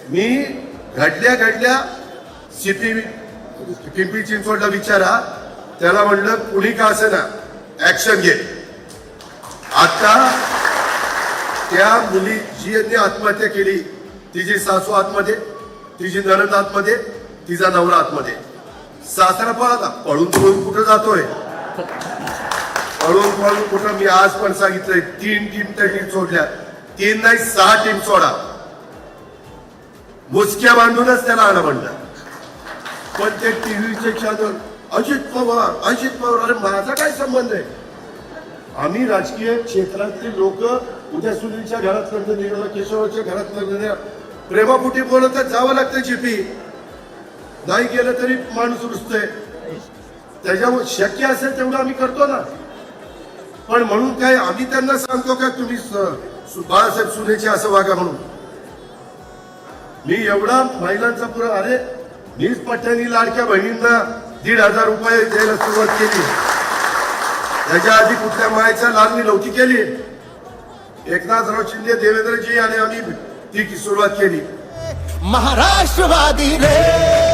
मी घडल्या सीपी पिंपरी चिंचवडला विचारा, त्याला म्हणलं कुणी का असे ना ऍक्शन घे. आता त्या मुली जी आत्महत्या केली, तिची सासू आतमध्ये, तिची नणंद आतमध्ये, तिचा नवरा आतमध्ये. सासरा पळा पळून कुठं जातोय, पळून कुठं. मी आज पण सांगितलंय 3 टीम त्या टीम सोडल्या, 3 नाही 6 टीम सोडा, मुसक्या बांधूनच त्याला आणा म्हणलं. पण ते टीव्हीचे चॅनल अजित पवार, अरे माझा काय संबंध आहे? आम्ही राजकीय क्षेत्रातली लोक उद्या सुनीलच्या घरात लग्न निघालं, केशवाच्या घरात लग्न निघालं, प्रेमापोटी बोलत जावं लागतं. जीपी नाही गेलं तरी माणूस रुजतोय. त्याच्यामुळे शक्य असेल तेवढं आम्ही करतो ना. पण म्हणून काय आम्ही त्यांना सांगतो का तुम्ही बाळासाहेब सुनेचे असं वागा म्हणून? मी एवढा महिलांचा पुरा, अरे मीच पट्ट्यानी लाडक्या बहिणींना 1,500 रुपये द्यायला सुरुवात केली. त्याच्या आधी कुठल्या मायच्या लागणी नव्हती केली. एकनाथराव शिंदे, देवेंद्रजी आणि आम्ही ती सुरुवात केली. महाराष्ट्रवादी रे.